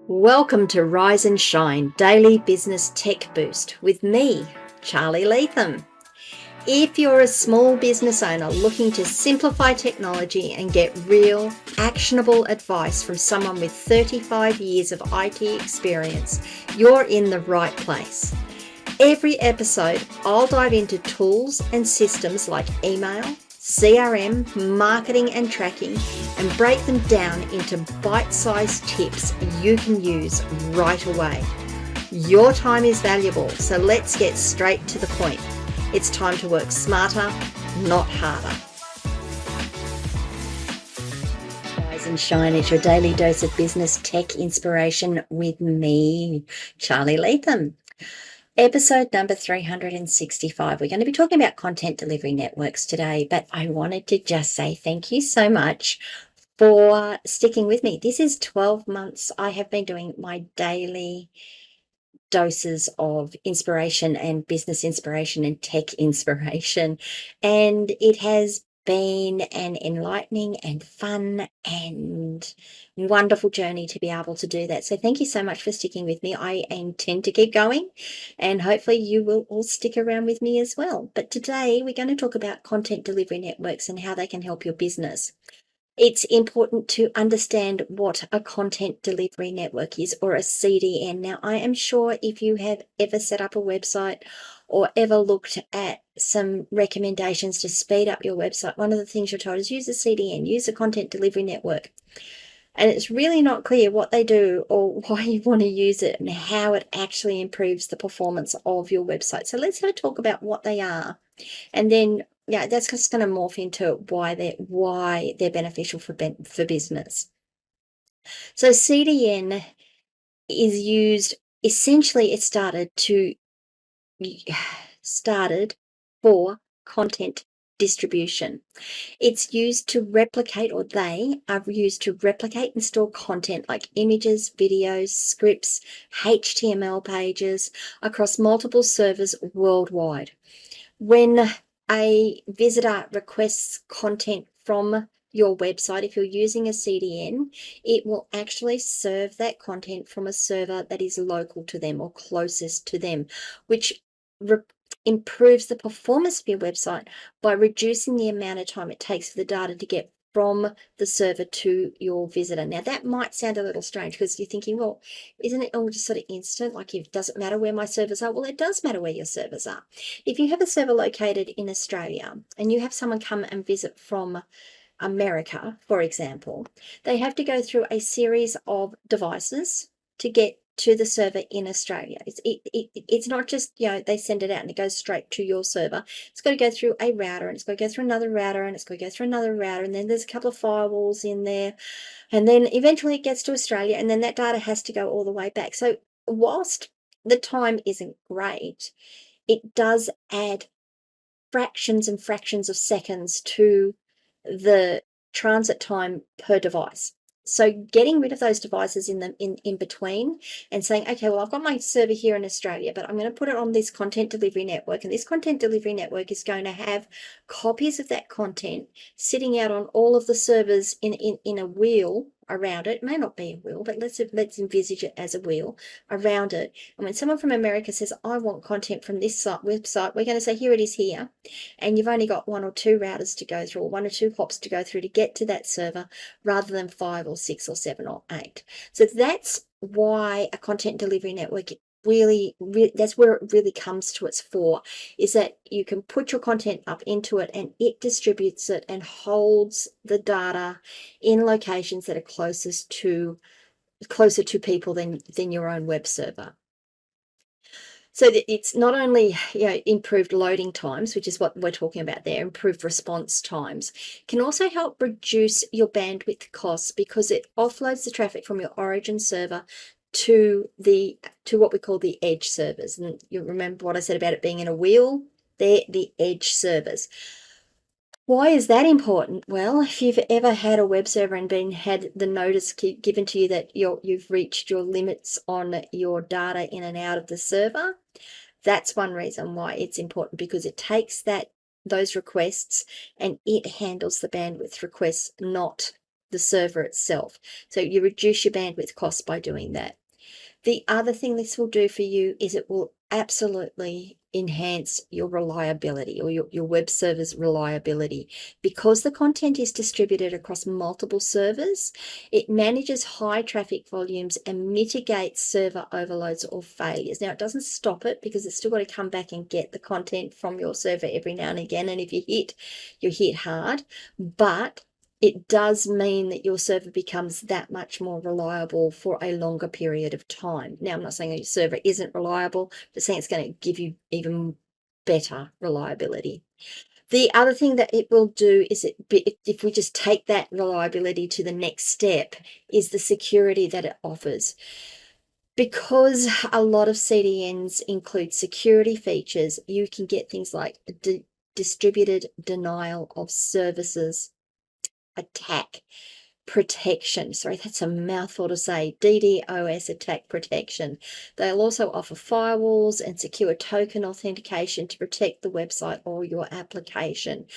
Welcome to Rise and Shine Daily Business Tech Boost with me, Charly Leetham. If you're a small business owner looking to simplify technology and get real, actionable advice from someone with 35 years of IT experience, you're in the right place. Every episode, I'll dive into tools and systems like email, CRM, marketing and tracking, and break them down into bite-sized tips you can use right away. Your time is valuable, so let's get straight to the point. It's time to work smarter, not harder. Rise and Shine is your daily dose of business tech inspiration with me, Charly Leetham. Episode number 365. We're going to be talking about content delivery networks today, but I wanted to just say thank you so much for sticking with me. This is 12 months. I have been doing my daily doses of inspiration and business inspiration and tech inspiration, and it has been an enlightening and fun and wonderful journey to be able to do that. So thank you so much for sticking with me. I intend to keep going, and hopefully you will all stick around with me as well. But today we're going to talk about content delivery networks and how they can help your business. It's important to understand what a content delivery network is, or a CDN. Now, I am sure if you have ever set up a website or ever looked at some recommendations to speed up your website, one of the things you're told is use a CDN, use a content delivery network. And it's really not clear what they do or why you want to use it and how it actually improves the performance of your website. So let's have a talk about what they are, and then that's just going to morph into why they're beneficial for business. So CDN is used, essentially it started for content distribution. It's used to replicate, or they are used to replicate and store content like images, videos, scripts, HTML pages across multiple servers worldwide. When a visitor requests content from your website, if you're using a CDN, it will actually serve that content from a server that is local to them or closest to them, which improves the performance of your website by reducing the amount of time it takes for the data to get from the server to your visitor. Now, that might sound a little strange because you're thinking, well, isn't it all just sort of instant? Like, it doesn't matter where my servers are. Well, it does matter where your servers are. If you have a server located in Australia and you have someone come and visit from America, for example, they have to go through a series of devices to get to the server in Australia. It's not just, they send it out and it goes straight to your server. It's got to go through a router, and it's got to go through another router, and it's got to go through another router, and then there's a couple of firewalls in there, and then eventually it gets to Australia, and then that data has to go all the way back. So whilst the time isn't great, it does add fractions and fractions of seconds to the transit time per device. So getting rid of those devices in between and saying, okay, well, I've got my server here in Australia, but I'm going to put it on this content delivery network, and this content delivery network is going to have copies of that content sitting out on all of the servers in a wheel around it. It may not be a wheel, but let's envisage it as a wheel around it. And when someone from America says, I want content from this website, we're going to say, here it is here. And you've only got one or two routers to go through, or one or two hops to go through to get to that server, rather than 5 or 6 or 7 or 8. So that's why a content delivery network really, that's where it really comes to its fore, is that you can put your content up into it and it distributes it and holds the data in locations that are closer to people than your own web server. So that it's not only improved loading times, which is what we're talking about there, improved response times, can also help reduce your bandwidth costs because it offloads the traffic from your origin server to what we call the edge servers. And you remember what I said about it being in a wheel? They're the edge servers. Why is that important? Well, if you've ever had a web server and had the notice given to you that you've reached your limits on your data in and out of the server, that's one reason why it's important, because it takes those requests and it handles the bandwidth requests, not the server itself. So you reduce your bandwidth costs by doing that. The other thing this will do for you is it will absolutely enhance your reliability, or your web server's reliability. Because the content is distributed across multiple servers, it manages high traffic volumes and mitigates server overloads or failures. Now, it doesn't stop it, because it's still got to come back and get the content from your server every now and again. And if you hit hard, but it does mean that your server becomes that much more reliable for a longer period of time. Now, I'm not saying your server isn't reliable, but saying it's going to give you even better reliability. The other thing that it will do is, if we just take that reliability to the next step, is the security that it offers. Because a lot of CDNs include security features, you can get things like distributed denial of services attack protection. Sorry, that's a mouthful to say. DDoS attack protection. They'll also offer firewalls and secure token authentication to protect the website or your application.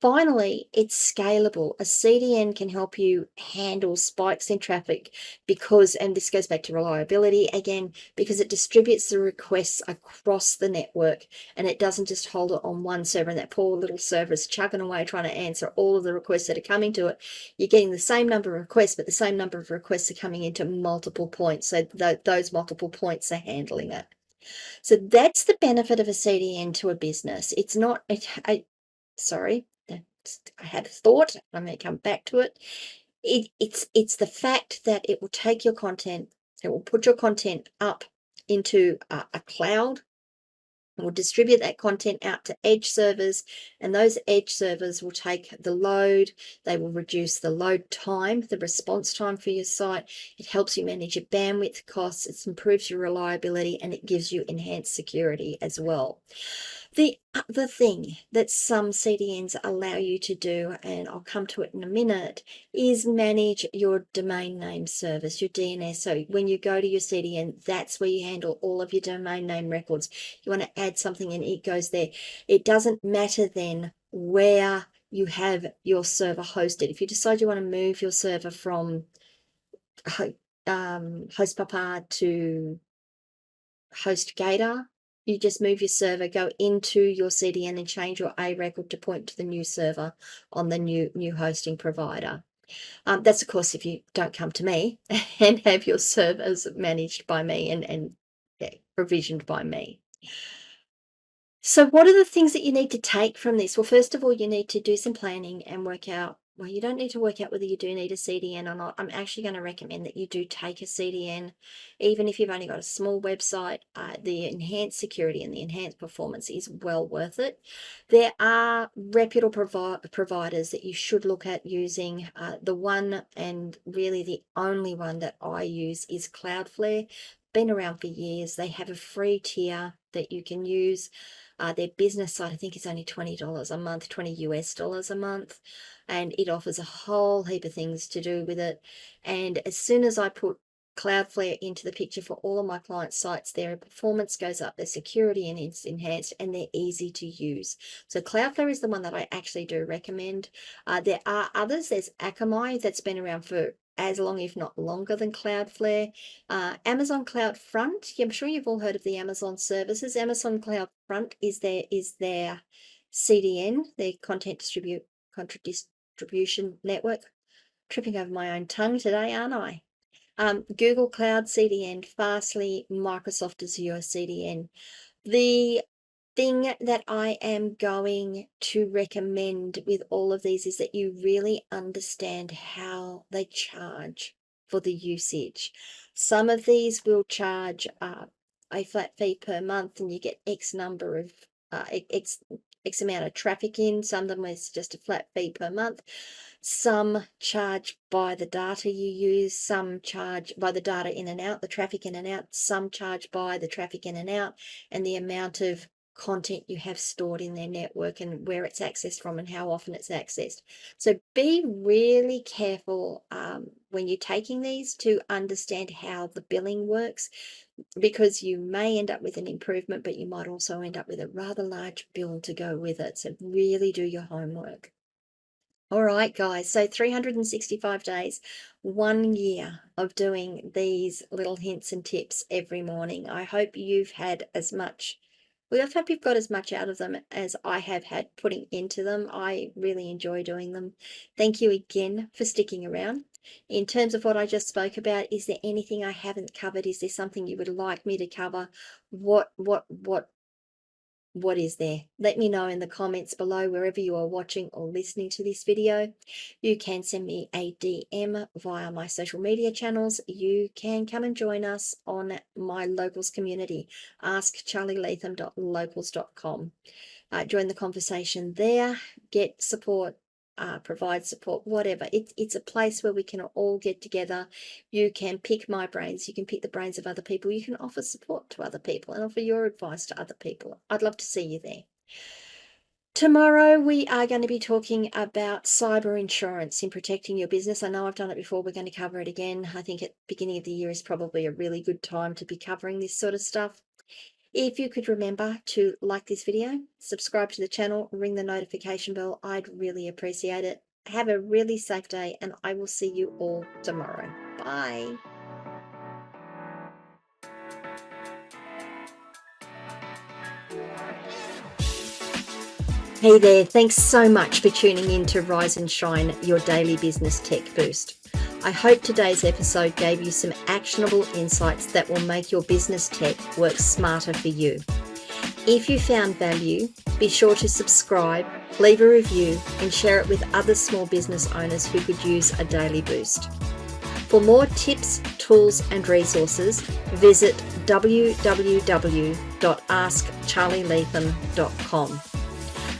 Finally, it's scalable. A CDN can help you handle spikes in traffic because, and this goes back to reliability again, because it distributes the requests across the network, and it doesn't just hold it on one server, and that poor little server is chugging away trying to answer all of the requests that are coming to it. You're getting the same number of requests, but the same number of requests are coming into multiple points, so those multiple points are handling it. So that's the benefit of a CDN to a business. It's not, sorry, I had a thought. I'm going to come back to it. It's the fact that it will take your content, it will put your content up into a cloud. It will distribute that content out to edge servers, and those edge servers will take the load. They will reduce the load time, the response time for your site. It helps you manage your bandwidth costs. It improves your reliability, and it gives you enhanced security as well. The other thing that some CDNs allow you to do, and I'll come to it in a minute, is manage your domain name service, your DNS. So when you go to your CDN, that's where you handle all of your domain name records. You want to add something and it goes there. It doesn't matter then where you have your server hosted. If you decide you want to move your server from HostPapa to HostGator, you just move your server, go into your CDN and change your A record to point to the new server on the new hosting provider. That's, of course, if you don't come to me and have your servers managed by me and provisioned by me. So what are the things that you need to take from this? Well, first of all, you need to do some planning and work out, well, you don't need to work out whether you do need a CDN or not. I'm actually going to recommend that you do take a CDN, even if you've only got a small website. The enhanced security and the enhanced performance is well worth it. There are reputable providers that you should look at using. The one and really the only one that I use is Cloudflare. Been around for years. They have a free tier that you can use. Their business site, I think, is only $20 a month, $20 US a month, and it offers a whole heap of things to do with it. And as soon as I put Cloudflare into the picture for all of my client sites, their performance goes up, their security and it's enhanced, and they're easy to use. So Cloudflare is the one that I actually do recommend. There are others. There's Akamai that's been around for as long, if not longer, than Cloudflare. Amazon CloudFront, I'm sure you've all heard of the Amazon services. Amazon CloudFront is their CDN, their content distribution network. Tripping over my own tongue today, aren't I? Google Cloud CDN, Fastly, Microsoft Azure CDN. The thing that I am going to recommend with all of these is that you really understand how they charge for the usage. Some of these will charge a flat fee per month, and you get X number of X amount of traffic in. Some of them is just a flat fee per month. Some charge by the data you use, some charge by the data in and out, the traffic in and out, some charge by the traffic in and out and the amount of content you have stored in their network and where it's accessed from and how often it's accessed. So be really careful when you're taking these to understand how the billing works, because you may end up with an improvement, but you might also end up with a rather large bill to go with it. So really do your homework. All right, guys. So 365 days, 1 year of doing these little hints and tips every morning. I hope you've had as much, well, I hope you've got as much out of them as I have had putting into them. I really enjoy doing them. Thank you again for sticking around. In terms of what I just spoke about, is there anything I haven't covered? Is there something you would like me to cover? What is there? Let me know in the comments below wherever you are watching or listening to this video. You can send me a DM via my social media channels. You can come and join us on my locals community, askcharlyleetham.locals.com. Join the conversation there, get support, provide support, whatever. It's a place where we can all get together. You can pick my brains, you can pick the brains of other people, you can offer support to other people and offer your advice to other people. I'd love to see you there. Tomorrow we are going to be talking about cyber insurance in protecting your business. I know I've done it before, we're going to cover it again. I think at the beginning of the year is probably a really good time to be covering this sort of stuff. If you could remember to like this video, subscribe to the channel, ring the notification bell, I'd really appreciate it. Have a really safe day, and I will see you all tomorrow. Bye. Hey there, thanks so much for tuning in to Rise and Shine, your daily business tech boost. I hope today's episode gave you some actionable insights that will make your business tech work smarter for you. If you found value, be sure to subscribe, leave a review, and share it with other small business owners who could use a daily boost. For more tips, tools, and resources, visit www.askcharlyleetham.com.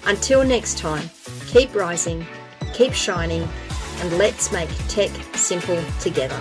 Until next time, keep rising, keep shining, and let's make tech simple together.